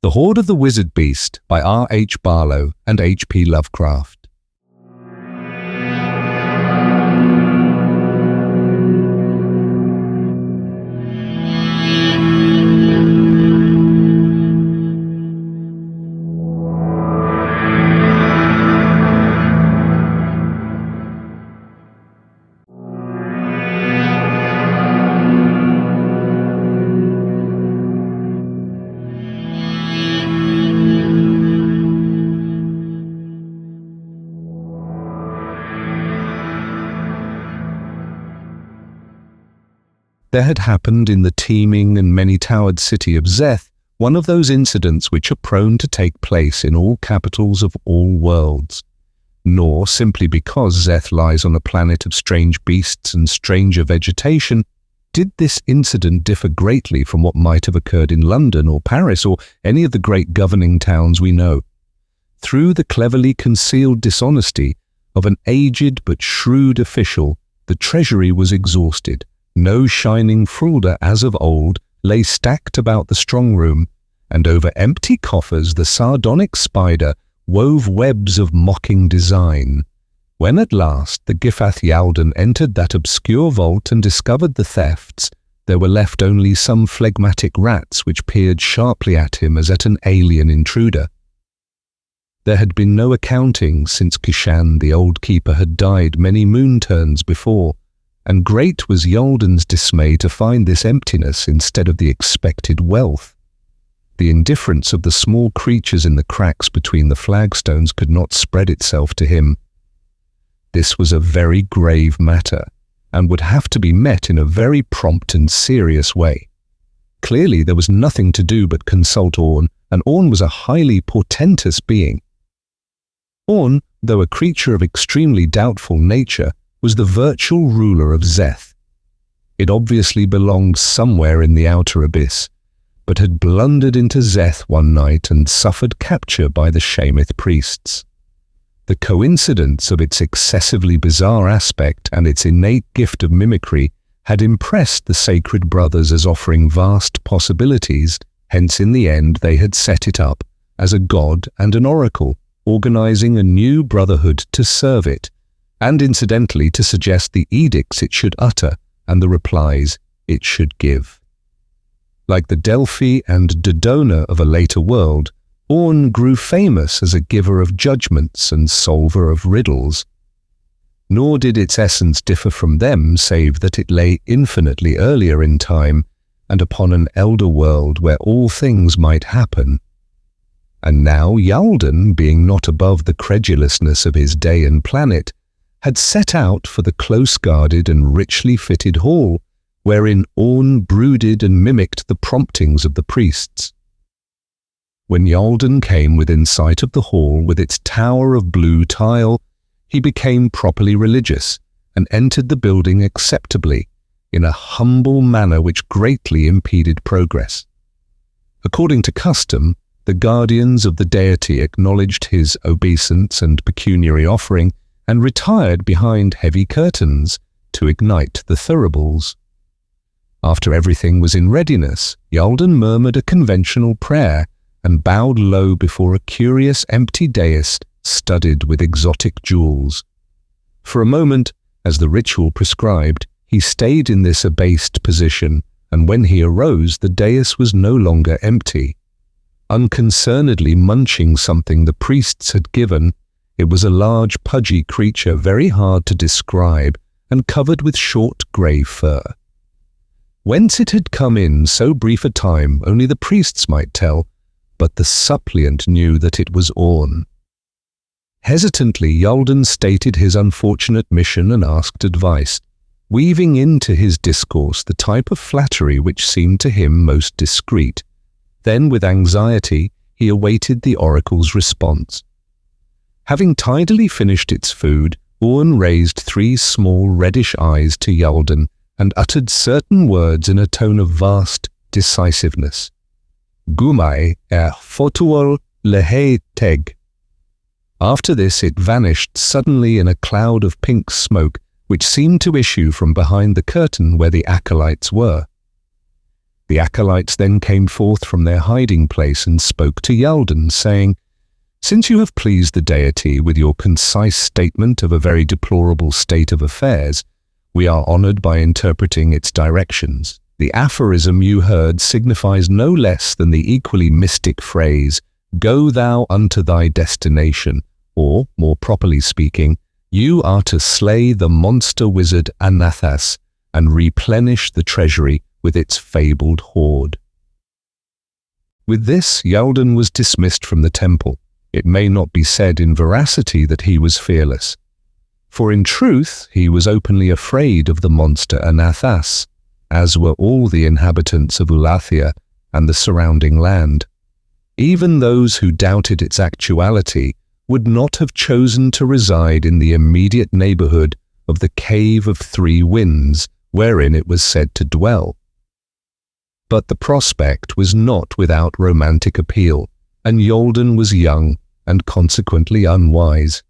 The Hoard of the Wizard Beast by R.H. Barlow and H.P. Lovecraft. There had happened in the teeming and many-towered city of Zeth one of those incidents which are prone to take place in all capitals of all worlds. Nor, simply because Zeth lies on a planet of strange beasts and stranger vegetation, did this incident differ greatly from what might have occurred in London or Paris or any of the great governing towns we know. Through the cleverly concealed dishonesty of an aged but shrewd official, the treasury was exhausted. No shining fulder as of old lay stacked about the strong room, and over empty coffers the sardonic spider wove webs of mocking design. When at last the Githath Yalden entered that obscure vault and discovered the thefts, there were left only some phlegmatic rats which peered sharply at him as at an alien intruder. There had been no accounting since Kishan the old keeper had died many moon turns before, and great was Yalden's dismay to find this emptiness instead of the expected wealth. The indifference of the small creatures in the cracks between the flagstones could not spread itself to him. This was a very grave matter, and would have to be met in a very prompt and serious way. Clearly there was nothing to do but consult Oorn, and Oorn was a highly portentous being. Oorn, though a creature of extremely doubtful nature, was the virtual ruler of Zeth. It obviously belonged somewhere in the outer abyss, but had blundered into Zeth one night and suffered capture by the Shamith priests. The coincidence of its excessively bizarre aspect and its innate gift of mimicry had impressed the sacred brothers as offering vast possibilities, hence in the end they had set it up as a god and an oracle, organizing a new brotherhood to serve it, and incidentally to suggest the edicts it should utter and the replies it should give. Like the Delphi and Dodona of a later world, Oorn grew famous as a giver of judgments and solver of riddles. Nor did its essence differ from them, save that it lay infinitely earlier in time and upon an elder world where all things might happen. And now Yalden, being not above the credulousness of his day and planet, had set out for the close-guarded and richly fitted hall, wherein Oorn brooded and mimicked the promptings of the priests. When Yalden came within sight of the hall with its tower of blue tile, he became properly religious and entered the building acceptably, in a humble manner which greatly impeded progress. According to custom, the guardians of the deity acknowledged his obeisance and pecuniary offering and retired behind heavy curtains to ignite the thuribles. After everything was in readiness, Yalden murmured a conventional prayer and bowed low before a curious empty dais studded with exotic jewels. For a moment, as the ritual prescribed, he stayed in this abased position, and when he arose the dais was no longer empty. Unconcernedly munching something the priests had given, it was a large pudgy creature very hard to describe and covered with short grey fur. Whence it had come in so brief a time only the priests might tell, but the suppliant knew that it was Oorn. Hesitantly Yalden stated his unfortunate mission and asked advice, weaving into his discourse the type of flattery which seemed to him most discreet. Then with anxiety he awaited the oracle's response. Having tidily finished its food, Oorn raised 3 small reddish eyes to Yalden and uttered certain words in a tone of vast decisiveness. Gumai fotuol lehe teg. After this it vanished suddenly in a cloud of pink smoke which seemed to issue from behind the curtain where the acolytes were. The acolytes then came forth from their hiding place and spoke to Yalden, saying, "Since you have pleased the deity with your concise statement of a very deplorable state of affairs, we are honored by interpreting its directions. The aphorism you heard signifies no less than the equally mystic phrase, 'Go thou unto thy destination,' or, more properly speaking, you are to slay the monster wizard Anathas and replenish the treasury with its fabled hoard." With this, Yalden was dismissed from the temple. It may not be said in veracity that he was fearless, for in truth he was openly afraid of the monster Anathas, as were all the inhabitants of Ulathia and the surrounding land. Even those who doubted its actuality would not have chosen to reside in the immediate neighborhood of the Cave of Three Winds, wherein it was said to dwell. But the prospect was not without romantic appeal, and Yalden was young and consequently unwise.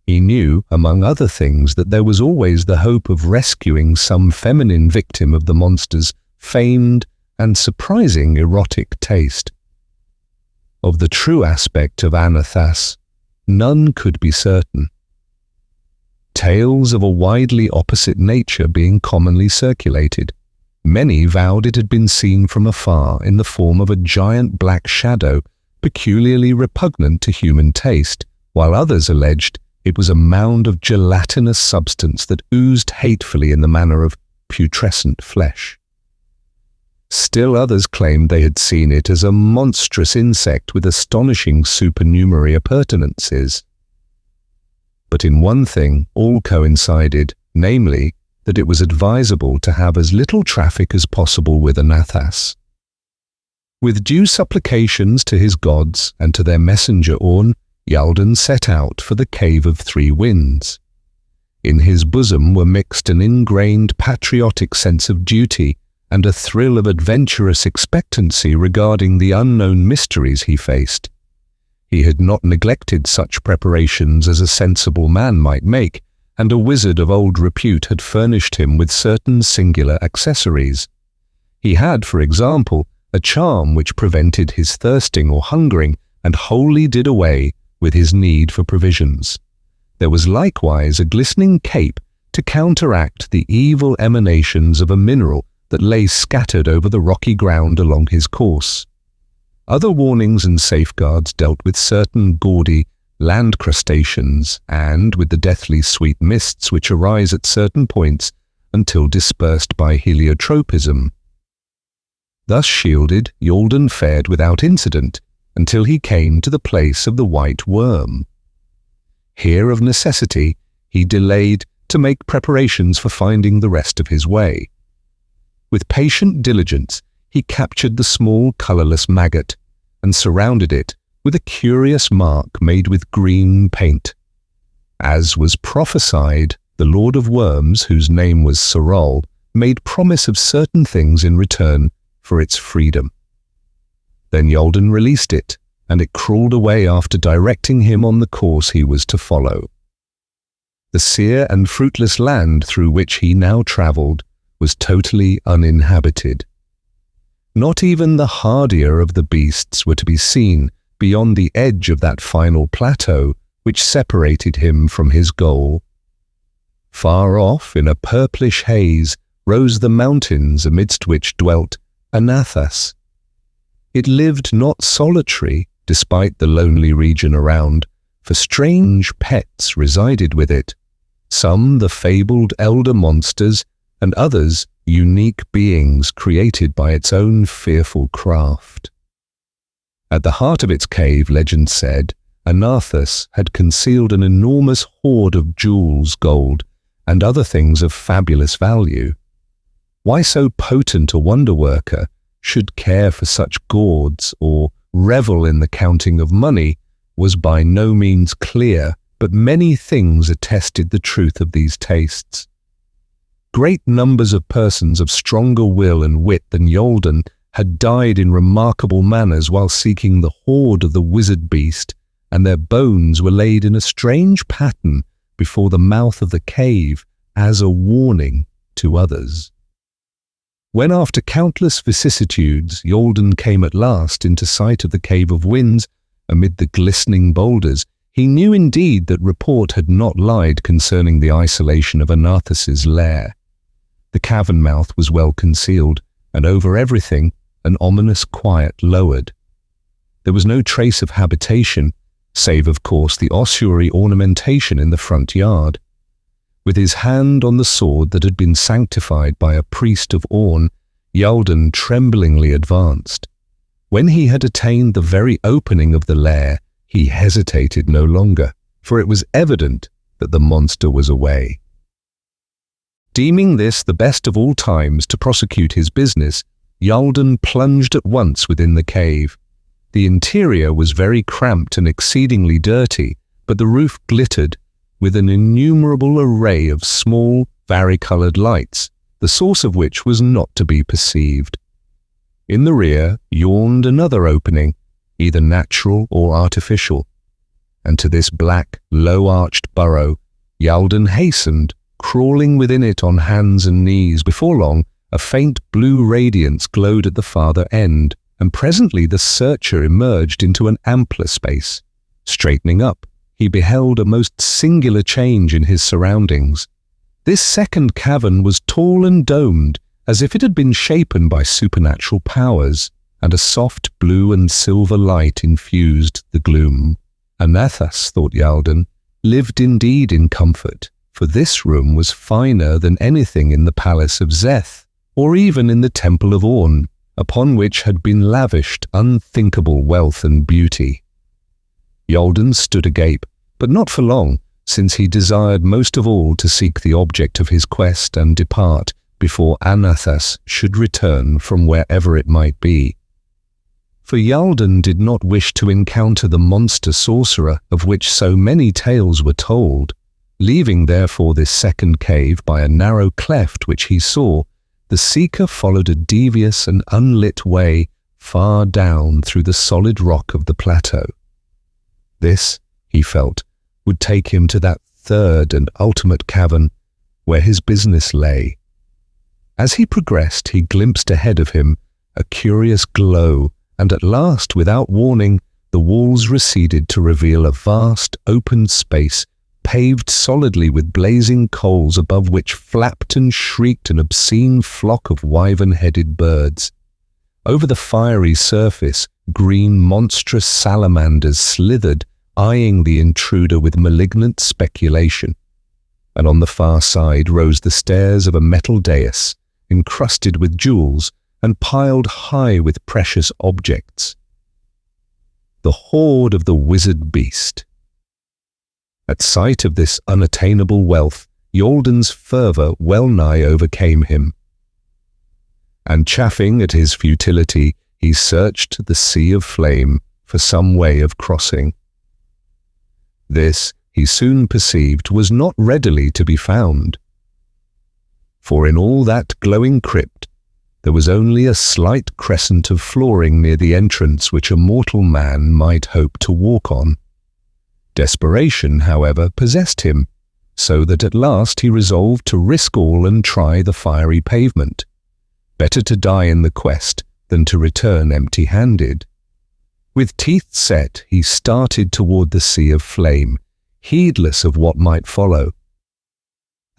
He knew, among other things, that there was always the hope of rescuing some feminine victim of the monster's famed and surprising erotic taste. Of the true aspect of Anathas, none could be certain. Tales of a widely opposite nature being commonly circulated, many vowed it had been seen from afar in the form of a giant black shadow peculiarly repugnant to human taste, while others alleged it was a mound of gelatinous substance that oozed hatefully in the manner of putrescent flesh. Still others claimed they had seen it as a monstrous insect with astonishing supernumerary appurtenances. But in one thing all coincided, namely, that it was advisable to have as little traffic as possible with Anathas. With due supplications to his gods and to their messenger Oorn, Yalden set out for the Cave of Three Winds. In his bosom were mixed an ingrained patriotic sense of duty and a thrill of adventurous expectancy regarding the unknown mysteries he faced. He had not neglected such preparations as a sensible man might make, and a wizard of old repute had furnished him with certain singular accessories. He had, for example, a charm which prevented his thirsting or hungering and wholly did away with his need for provisions. There was likewise a glistening cape to counteract the evil emanations of a mineral that lay scattered over the rocky ground along his course. Other warnings and safeguards dealt with certain gaudy land crustaceans and with the deathly sweet mists which arise at certain points until dispersed by heliotropism. Thus shielded, Yalden fared without incident until he came to the place of the white worm. Here, of necessity, he delayed to make preparations for finding the rest of his way. With patient diligence, he captured the small, colourless maggot and surrounded it with a curious mark made with green paint. As was prophesied, the Lord of Worms, whose name was Sorol, made promise of certain things in return for its freedom. Then Yalden released it, and it crawled away after directing him on the course he was to follow. The sere and fruitless land through which he now travelled was totally uninhabited. Not even the hardier of the beasts were to be seen beyond the edge of that final plateau which separated him from his goal. Far off, in a purplish haze, rose the mountains amidst which dwelt Anathas. It lived not solitary, despite the lonely region around, for strange pets resided with it, some the fabled elder monsters, and others unique beings created by its own fearful craft. At the heart of its cave, legend said, Anathas had concealed an enormous hoard of jewels, gold, and other things of fabulous value. Why so potent a wonder-worker should care for such gauds or revel in the counting of money was by no means clear, but many things attested the truth of these tastes. Great numbers of persons of stronger will and wit than Yalden had died in remarkable manners while seeking the hoard of the wizard beast, and their bones were laid in a strange pattern before the mouth of the cave as a warning to others. When after countless vicissitudes Yalden came at last into sight of the Cave of Winds amid the glistening boulders, he knew indeed that report had not lied concerning the isolation of Anathas's lair. The cavern mouth was well concealed, and over everything an ominous quiet lowered. There was no trace of habitation, save of course the ossuary ornamentation in the front yard. With his hand on the sword that had been sanctified by a priest of Oorn, Yalden tremblingly advanced. When he had attained the very opening of the lair, he hesitated no longer, for it was evident that the monster was away. Deeming this the best of all times to prosecute his business, Yalden plunged at once within the cave. The interior was very cramped and exceedingly dirty, but the roof glittered with an innumerable array of small, vari-coloured lights, the source of which was not to be perceived. In the rear yawned another opening, either natural or artificial, and to this black, low-arched burrow Yalden hastened, crawling within it on hands and knees. Before long, a faint blue radiance glowed at the farther end, and presently the searcher emerged into an ampler space. Straightening up, he beheld a most singular change in his surroundings. This second cavern was tall and domed, as if it had been shapen by supernatural powers, and a soft blue and silver light infused the gloom. Anathas, thought Yalden, lived indeed in comfort, for this room was finer than anything in the palace of Zeth, or even in the temple of Oorn, upon which had been lavished unthinkable wealth and beauty. Yalden stood agape, but not for long, since he desired most of all to seek the object of his quest and depart before Anathas should return from wherever it might be. For Yalden did not wish to encounter the monster sorcerer of which so many tales were told. Leaving therefore this second cave by a narrow cleft which he saw, the seeker followed a devious and unlit way far down through the solid rock of the plateau. This, he felt, would take him to that third and ultimate cavern where his business lay. As he progressed, he glimpsed ahead of him a curious glow, and at last, without warning, the walls receded to reveal a vast, open space, paved solidly with blazing coals above which flapped and shrieked an obscene flock of wyvern-headed birds. Over the fiery surface, green monstrous salamanders slithered, eyeing the intruder with malignant speculation. And on the far side rose the stairs of a metal dais, encrusted with jewels and piled high with precious objects. The hoard of the wizard beast. At sight of this unattainable wealth, Yalden's fervour well-nigh overcame him. And chafing at his futility, he searched the sea of flame for some way of crossing. This, he soon perceived, was not readily to be found. For in all that glowing crypt, there was only a slight crescent of flooring near the entrance which a mortal man might hope to walk on. Desperation, however, possessed him, so that at last he resolved to risk all and try the fiery pavement. Better to die in the quest than to return empty-handed. With teeth set, he started toward the sea of flame, heedless of what might follow.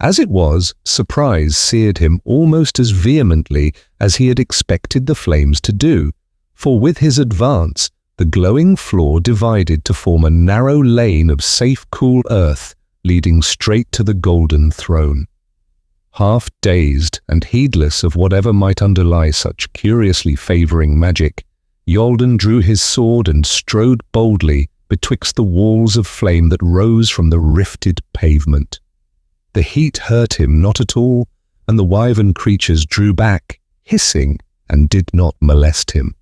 As it was, surprise seared him almost as vehemently as he had expected the flames to do, for with his advance, the glowing floor divided to form a narrow lane of safe, cool earth leading straight to the golden throne. Half dazed and heedless of whatever might underlie such curiously favouring magic, Yalden drew his sword and strode boldly betwixt the walls of flame that rose from the rifted pavement. The heat hurt him not at all, and the wyvern creatures drew back, hissing, and did not molest him.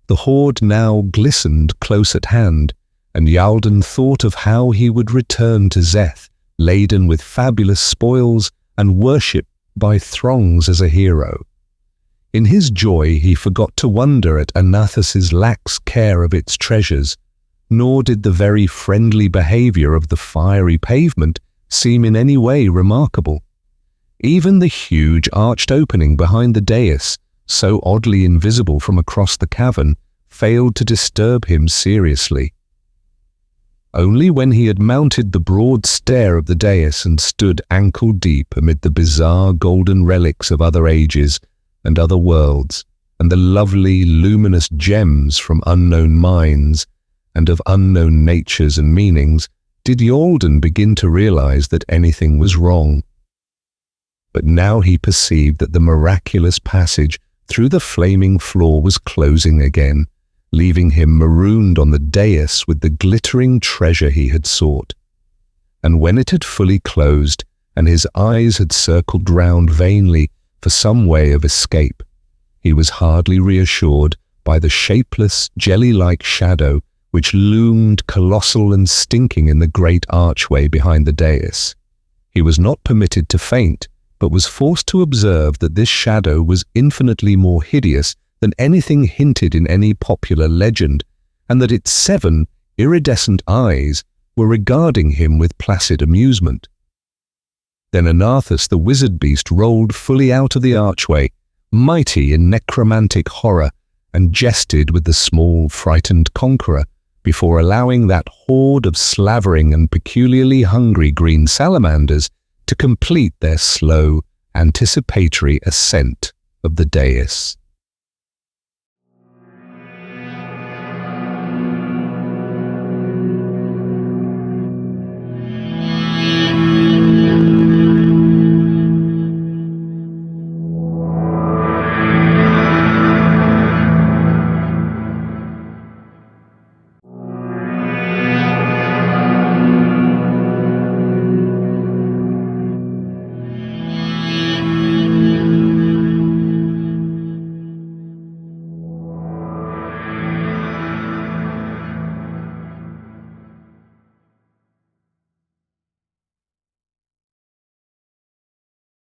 The hoard now glistened close at hand, and Yalden thought of how he would return to Zeth, laden with fabulous spoils and worshipped by throngs as a hero. In his joy he forgot to wonder at Anathas's lax care of its treasures, nor did the very friendly behaviour of the fiery pavement seem in any way remarkable. Even the huge arched opening behind the dais, so oddly invisible from across the cavern, failed to disturb him seriously. Only when he had mounted the broad stair of the dais and stood ankle-deep amid the bizarre golden relics of other ages and other worlds, and the lovely, luminous gems from unknown mines and of unknown natures and meanings, did Yalden begin to realize that anything was wrong. But now he perceived that the miraculous passage through the flaming floor was closing again, leaving him marooned on the dais with the glittering treasure he had sought. And when it had fully closed, and his eyes had circled round vainly for some way of escape, he was hardly reassured by the shapeless, jelly-like shadow which loomed colossal and stinking in the great archway behind the dais. He was not permitted to faint, but was forced to observe that this shadow was infinitely more hideous than anything hinted in any popular legend, and that its 7 iridescent eyes were regarding him with placid amusement. Then Anathas the wizard beast rolled fully out of the archway, mighty in necromantic horror, and jested with the small, frightened conqueror, before allowing that horde of slavering and peculiarly hungry green salamanders to complete their slow, anticipatory ascent of the dais.